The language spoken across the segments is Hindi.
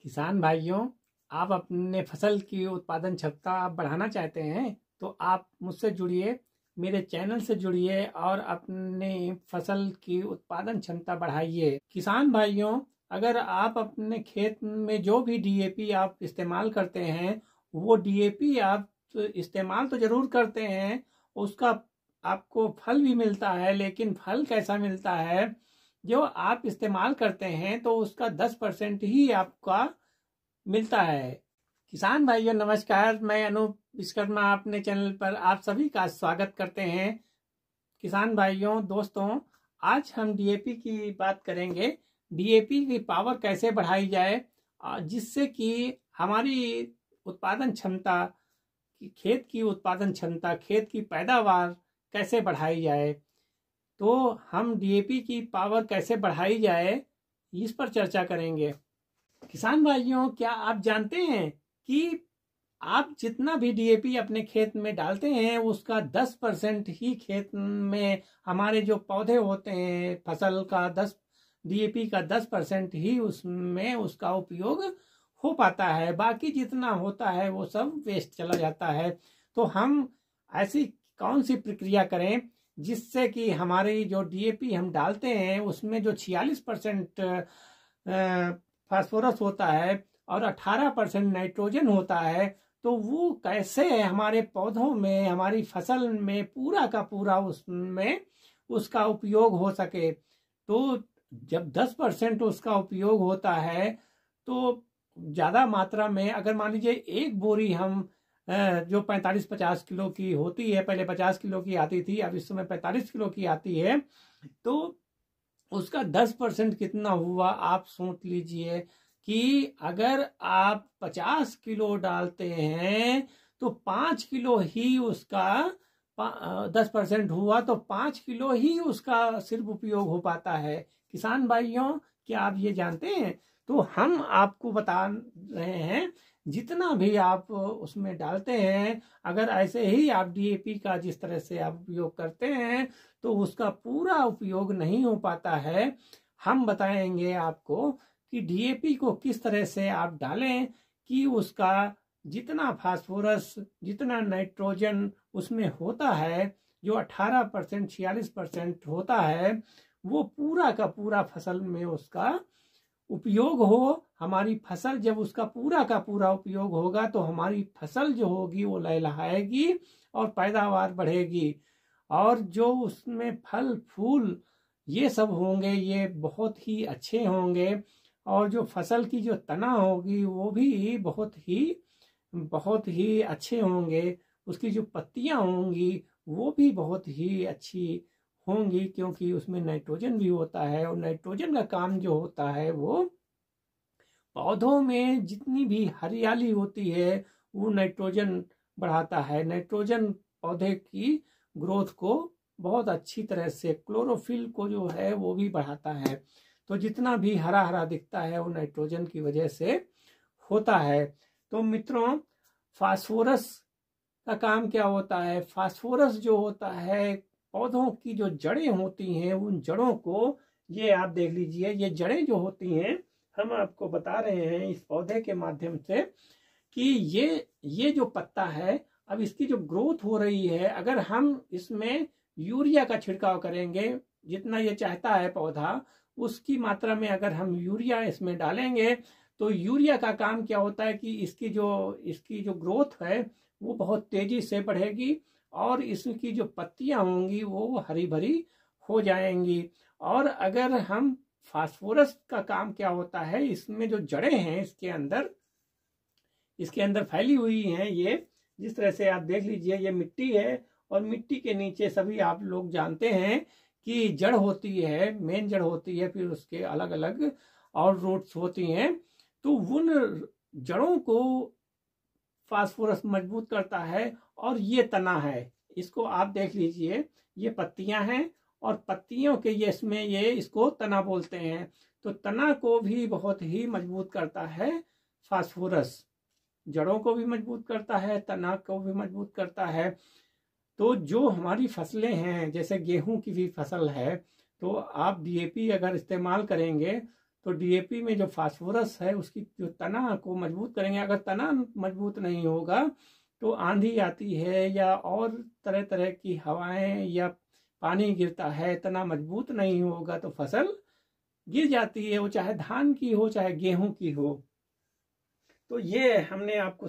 किसान भाइयों, आप अपने फसल की उत्पादन क्षमता आप बढ़ाना चाहते हैं तो आप मुझसे जुड़िए, मेरे चैनल से जुड़िए और अपनी फसल की उत्पादन क्षमता बढ़ाइए। किसान भाइयों, अगर आप अपने खेत में जो भी डीएपी आप इस्तेमाल करते हैं, वो डीएपी आप इस्तेमाल तो जरूर करते हैं, उसका आपको फल भी मिलता है, लेकिन फल कैसा मिलता है? जो आप इस्तेमाल करते हैं तो उसका 10% ही आपका मिलता है। किसान भाइयों नमस्कार, मैं अनूप विश्वकर्मा अपने चैनल पर आप सभी का स्वागत करते हैं। किसान भाइयों दोस्तों, आज हम डीएपी की बात करेंगे। डीएपी की पावर कैसे बढ़ाई जाए जिससे कि हमारी उत्पादन क्षमता, खेत की उत्पादन क्षमता, खेत की पैदावार कैसे बढ़ाई जाए। तो हम डीएपी की पावर कैसे बढ़ाई जाए, इस पर चर्चा करेंगे। किसान भाइयों, क्या आप जानते हैं कि आप जितना भी डीएपी अपने खेत में डालते हैं उसका 10% ही खेत में हमारे जो पौधे होते हैं, फसल का 10 डीएपी का 10% ही उसमें उसका उपयोग हो पाता है। बाकी जितना होता है वो सब वेस्ट चला जाता है। तो हम ऐसी कौन सी प्रक्रिया करें जिससे कि हमारी जो डीएपी हम डालते हैं उसमें जो 46% फास्फोरस होता है और 18% नाइट्रोजन होता है, तो वो कैसे हमारे पौधों में, हमारी फसल में पूरा का पूरा उसमें उसका उपयोग हो सके। तो जब 10% उसका उपयोग होता है तो ज़्यादा मात्रा में, अगर मान लीजिए एक बोरी हम जो 45-50 किलो की होती है, पहले 50 किलो की आती थी, अब इस समय 45 किलो की आती है, तो उसका 10% कितना हुआ आप सोच लीजिए कि अगर आप 50 किलो डालते हैं तो 5 किलो ही उसका 10% हुआ, तो 5 किलो ही उसका सिर्फ उपयोग हो पाता है। किसान भाइयों, क्या आप ये जानते हैं? तो हम आपको बता रहे हैं, जितना भी आप उसमें डालते हैं, अगर ऐसे ही आप डीएपी का जिस तरह से आप उपयोग करते हैं तो उसका पूरा उपयोग नहीं हो पाता है। हम बताएंगे आपको कि डीएपी को किस तरह से आप डालें कि उसका जितना फास्फोरस, जितना नाइट्रोजन उसमें होता है, जो 18% 46% होता है, वो पूरा का पूरा फसल में उसका उपयोग हो। हमारी फसल जब उसका पूरा का पूरा उपयोग होगा तो हमारी फसल जो होगी वो लहलहाएगी और पैदावार बढ़ेगी, और जो उसमें फल फूल ये सब होंगे ये बहुत ही अच्छे होंगे, और जो फसल की जो तना होगी वो भी बहुत ही अच्छे होंगे। उसकी जो पत्तियां होंगी वो भी बहुत ही अच्छी होंगी, क्योंकि उसमें नाइट्रोजन भी होता है, और नाइट्रोजन का काम जो होता है वो पौधों में जितनी भी हरियाली होती है वो नाइट्रोजन बढ़ाता है। नाइट्रोजन पौधे की ग्रोथ को बहुत अच्छी तरह से, क्लोरोफिल को जो है वो भी बढ़ाता है। तो जितना भी हरा हरा दिखता है वो नाइट्रोजन की वजह से होता है। तो मित्रों, फास्फोरस का काम क्या होता है? फास्फोरस जो होता है, पौधों की जो जड़ें होती हैं उन जड़ों को, ये आप देख लीजिए, ये जड़ें जो होती हैं, हम आपको बता रहे हैं इस पौधे के माध्यम से कि ये जो पत्ता है, अब इसकी जो ग्रोथ हो रही है, अगर हम इसमें यूरिया का छिड़काव करेंगे, जितना ये चाहता है पौधा उसकी मात्रा में अगर हम यूरिया इसमें डालेंगे, तो यूरिया का काम क्या होता है कि इसकी जो ग्रोथ है वो बहुत तेजी से बढ़ेगी, और इसकी जो पत्तियां होंगी वो हरी भरी हो जाएंगी। और अगर हम फास्फोरस का काम क्या होता है, इसमें जो जड़ें हैं इसके अंदर फैली हुई हैं, ये जिस तरह से आप देख लीजिए, ये मिट्टी है, और मिट्टी के नीचे सभी आप लोग जानते हैं कि जड़ होती है, मेन जड़ होती है, फिर उसके अलग अलग और रूट्स होती हैं। तो उन जड़ों को फास्फोरस मजबूत करता है, और ये तना है, इसको आप देख लीजिए, ये पत्तियां हैं, और पत्तियों के ये इसमें ये इसको तना बोलते हैं। तो तना को भी बहुत ही मजबूत करता है फास्फोरस, जड़ों को भी मजबूत करता है, तना को भी मजबूत करता है। तो जो हमारी फसलें हैं, जैसे गेहूं की भी फसल है, तो आप डीएपी अगर इस्तेमाल करेंगे तो डीएपी में जो फास्फोरस है उसकी जो तना को मजबूत करेंगे। अगर तना मजबूत नहीं होगा तो आंधी आती है या और तरह तरह की हवाएं या पानी गिरता है, तना मजबूत नहीं होगा तो फसल गिर जाती है, वो चाहे धान की हो चाहे गेहूं की हो। तो ये हमने आपको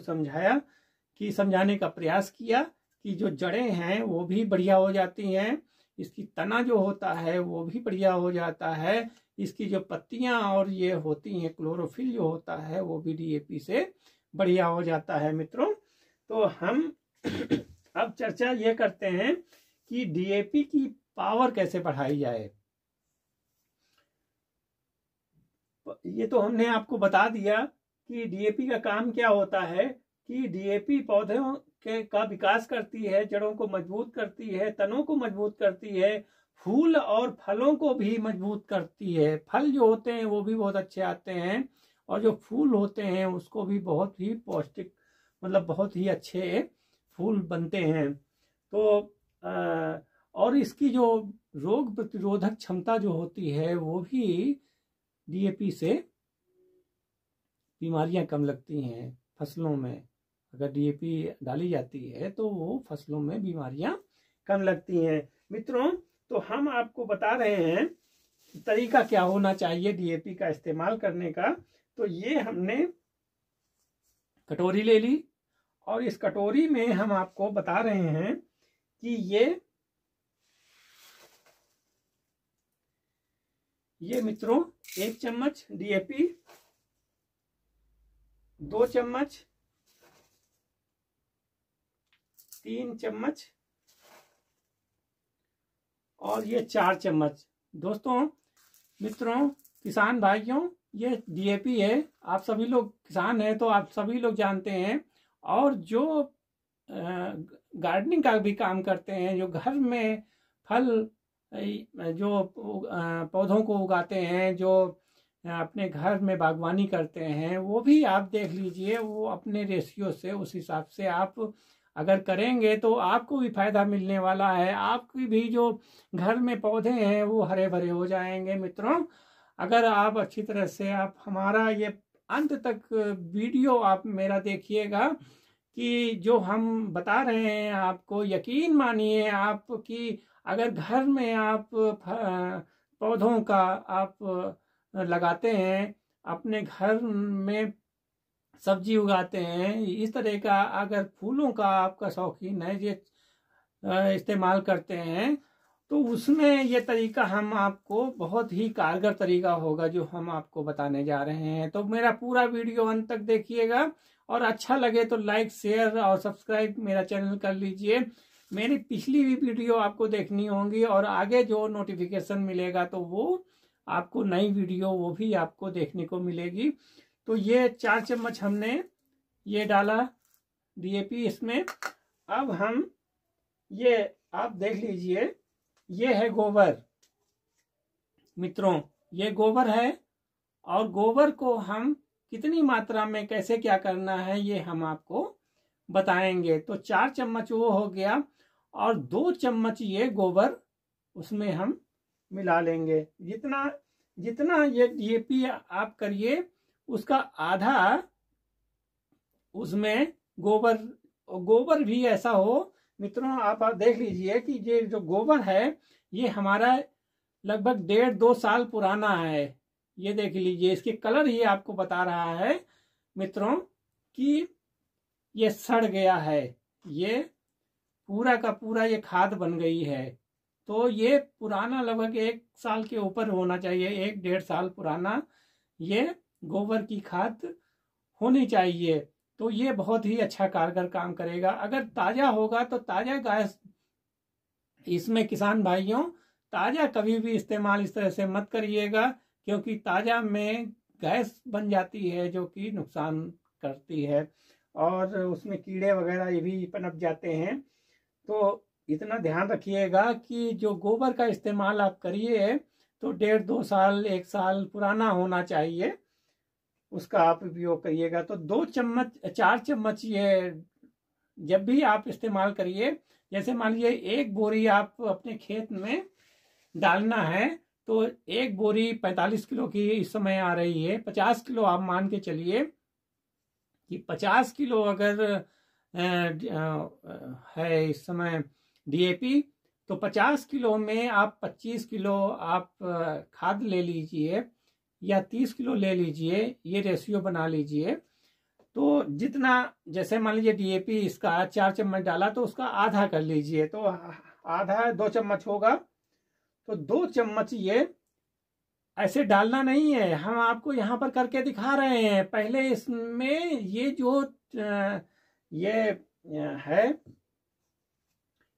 समझाने का प्रयास किया कि जो जड़ें हैं वो भी बढ़िया हो जाती हैं, इसकी तना जो होता है वो भी बढ़िया हो जाता है, इसकी जो पत्तियां और ये होती हैं क्लोरोफिल जो होता है वो भी डीएपी से बढ़िया हो जाता है मित्रों। तो हम अब चर्चा ये करते हैं कि डीएपी की पावर कैसे बढ़ाई जाए। ये तो हमने आपको बता दिया कि डीएपी का काम क्या होता है, कि डीएपी पौधों का विकास करती है, जड़ों को मजबूत करती है, तनों को मजबूत करती है, फूल और फलों को भी मजबूत करती है। फल जो होते हैं वो भी बहुत अच्छे आते हैं और जो फूल होते हैं उसको भी बहुत ही पौष्टिक, मतलब बहुत ही अच्छे फूल बनते हैं। तो और इसकी जो रोग प्रतिरोधक क्षमता जो होती है वो भी डीएपी से बीमारियां कम लगती हैं फसलों में। अगर डीएपी डाली जाती है तो वो फसलों में बीमारियां कम लगती हैं मित्रों। तो हम आपको बता रहे हैं तरीका क्या होना चाहिए डीएपी का इस्तेमाल करने का। तो ये हमने कटोरी ले ली और इस कटोरी में हम आपको बता रहे हैं कि ये मित्रों 1 चम्मच डीएपी, 2 चम्मच, 3 चम्मच और ये 4 चम्मच। दोस्तों मित्रों किसान भाइयों, ये डीएपी है। आप सभी लोग किसान हैं तो आप सभी लोग जानते हैं, और जो गार्डनिंग का भी काम करते हैं, जो घर में फल जो पौधों को उगाते हैं, जो अपने घर में बागवानी करते हैं, वो भी आप देख लीजिए, वो अपने रेशियो से उस हिसाब से आप अगर करेंगे तो आपको भी फायदा मिलने वाला है। आपकी भी जो घर में पौधे हैं वो हरे भरे हो जाएंगे मित्रों। अगर आप अच्छी तरह से आप हमारा ये अंत तक वीडियो आप मेरा देखिएगा कि जो हम बता रहे हैं आपको यकीन मानिए आप कि अगर घर में आप पौधों का आप लगाते हैं, अपने घर में सब्जी उगाते हैं, इस तरह का अगर फूलों का आपका शौकीन है ये इस्तेमाल करते हैं, तो उसमें ये तरीका हम आपको बहुत ही कारगर तरीका होगा जो हम आपको बताने जा रहे हैं। तो मेरा पूरा वीडियो अंत तक देखिएगा और अच्छा लगे तो लाइक शेयर और सब्सक्राइब मेरा चैनल कर लीजिए। मेरी पिछली भी वीडियो आपको देखनी होंगी और आगे जो नोटिफिकेशन मिलेगा तो वो आपको नई वीडियो वो भी आपको देखने को मिलेगी। तो ये 4 चम्मच हमने ये डाला डीएपी इसमें। अब हम ये आप देख लीजिए, ये है गोबर मित्रों, ये गोबर है और गोबर को हम कितनी मात्रा में कैसे क्या करना है ये हम आपको बताएंगे। तो 4 चम्मच वो हो गया और 2 चम्मच ये गोबर उसमें हम मिला लेंगे। जितना जितना ये डीएपी आप करिए उसका आधा उसमें गोबर भी ऐसा हो मित्रों। आप देख लीजिए कि ये जो गोबर है ये हमारा लगभग 1.5-2 साल पुराना है। ये देख लीजिए, इसके कलर ही आपको बता रहा है मित्रों कि ये सड़ गया है, ये पूरा का पूरा ये खाद बन गई है। तो ये पुराना लगभग 1 साल के ऊपर होना चाहिए, 1-1.5 साल पुराना ये गोबर की खाद होनी चाहिए। तो ये बहुत ही अच्छा कारगर काम करेगा। अगर ताजा होगा तो ताजा गैस इसमें किसान भाइयों ताजा कभी भी इस्तेमाल इस तरह से मत करिएगा, क्योंकि ताजा में गैस बन जाती है जो कि नुकसान करती है और उसमें कीड़े वगैरह ये भी पनप जाते हैं। तो इतना ध्यान रखिएगा कि जो गोबर का इस्तेमाल आप करिए तो 1.5-2 साल 1 साल पुराना होना चाहिए, उसका आप उपयोग करिएगा। तो 4 चम्मच ये जब भी आप इस्तेमाल करिए, जैसे मान लीजिए 1 बोरी आप अपने खेत में डालना है तो एक बोरी 45 किलो की इस समय आ रही है। 50 किलो आप मान के चलिए कि 50 किलो अगर है इस समय डीएपी, तो 50 किलो में आप 25 किलो आप खाद ले लीजिए या 30 किलो ले लीजिए, ये रेशियो बना लीजिए। तो जितना, जैसे मान लीजिए डीएपी इसका 4 चम्मच डाला तो उसका आधा कर लीजिए, तो आधा 2 चम्मच होगा। तो 2 चम्मच ये ऐसे डालना नहीं है, हम आपको यहाँ पर करके दिखा रहे हैं। पहले इसमें ये जो ये है,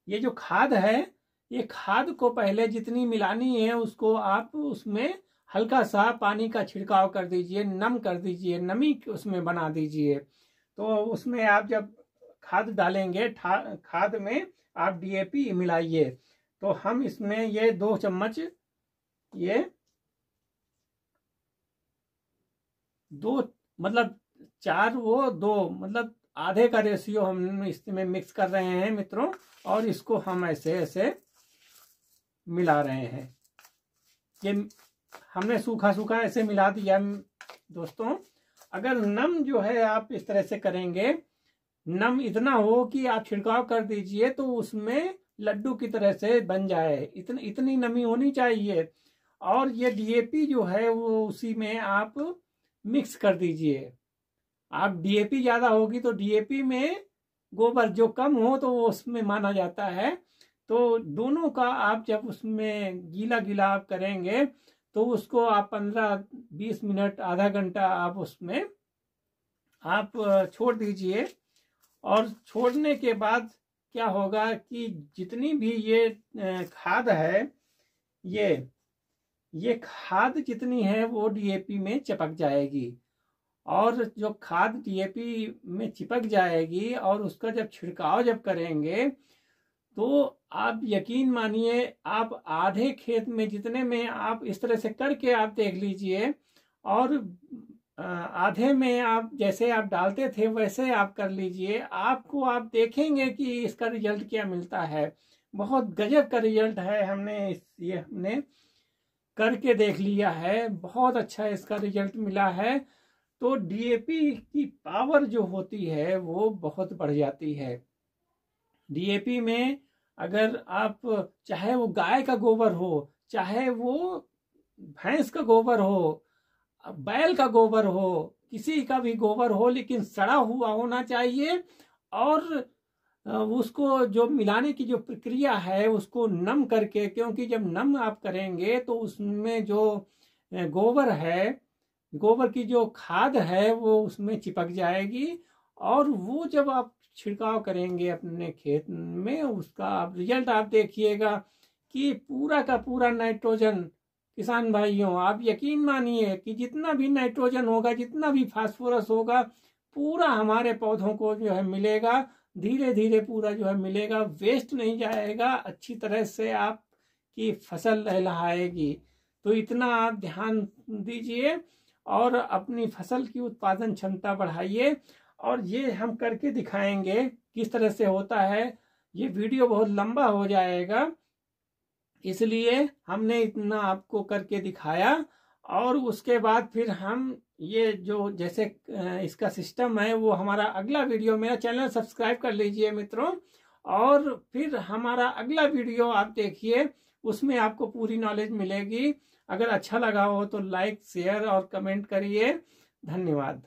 ये जो खाद है, ये खाद को पहले जितनी मिलानी है उसको आप उसमें हल्का सा पानी का छिड़काव कर दीजिए, नम कर दीजिए, नमी उसमें बना दीजिए। तो उसमें आप जब खाद डालेंगे, खाद में आप डीएपी मिलाइए। तो हम इसमें ये 2 चम्मच, ये 2 मतलब 4 वो 2 मतलब आधे का रेशियो हम इसमें मिक्स कर रहे हैं मित्रों, और इसको हम ऐसे ऐसे मिला रहे हैं। ये हमने सूखा सूखा ऐसे मिला दिया दोस्तों। अगर नम जो है आप इस तरह से करेंगे, नम इतना हो कि आप छिड़काव कर दीजिए तो उसमें लड्डू की तरह से बन जाए, इतनी नमी होनी चाहिए। और ये डीएपी जो है वो उसी में आप मिक्स कर दीजिए। आप डीएपी ज्यादा होगी तो डीएपी में गोबर जो कम हो तो वो उसमें माना जाता है। तो दोनों का आप जब उसमें गीला गीला आप करेंगे तो उसको आप 15-20 मिनट, आधा घंटा आप उसमें आप छोड़ दीजिए। और छोड़ने के बाद क्या होगा कि जितनी भी ये खाद है, ये खाद जितनी है वो डीएपी में चिपक जाएगी। और जो खाद डीएपी में चिपक जाएगी और उसका जब छिड़काव जब करेंगे तो आप यकीन मानिए, आप आधे खेत में जितने में आप इस तरह से करके आप देख लीजिए, और आधे में आप जैसे आप डालते थे वैसे आप कर लीजिए, आपको आप देखेंगे कि इसका रिजल्ट क्या मिलता है। बहुत गजब का रिजल्ट है। हमने करके देख लिया है, बहुत अच्छा इसका रिजल्ट मिला है। तो डीएपी की पावर जो होती है वो बहुत बढ़ जाती है। डीएपी में अगर आप, चाहे वो गाय का गोबर हो, चाहे वो भैंस का गोबर हो, बैल का गोबर हो, किसी का भी गोबर हो, लेकिन सड़ा हुआ होना चाहिए। और उसको जो मिलाने की जो प्रक्रिया है उसको नम करके, क्योंकि जब नम आप करेंगे तो उसमें जो गोबर है, गोबर की जो खाद है वो उसमें चिपक जाएगी। और वो जब आप छिड़काव करेंगे अपने खेत में, उसका आप रिजल्ट आप देखिएगा कि पूरा का पूरा नाइट्रोजन, किसान भाइयों आप यकीन मानिए कि जितना भी नाइट्रोजन होगा, जितना भी फास्फोरस होगा, पूरा हमारे पौधों को जो है मिलेगा। धीरे धीरे पूरा जो है मिलेगा, वेस्ट नहीं जाएगा, अच्छी तरह से आपकी फसल लहलहाएगी। तो इतना आप ध्यान दीजिए और अपनी फसल की उत्पादन क्षमता बढ़ाइए। और ये हम करके दिखाएंगे किस तरह से होता है। ये वीडियो बहुत लंबा हो जाएगा, इसलिए हमने इतना आपको करके दिखाया। और उसके बाद फिर हम ये जो जैसे इसका सिस्टम है वो हमारा अगला वीडियो, मेरा चैनल सब्सक्राइब कर लीजिए मित्रों, और फिर हमारा अगला वीडियो आप देखिए, उसमें आपको पूरी नॉलेज मिलेगी। अगर अच्छा लगा हो तो लाइक, शेयर और कमेंट करिए। धन्यवाद।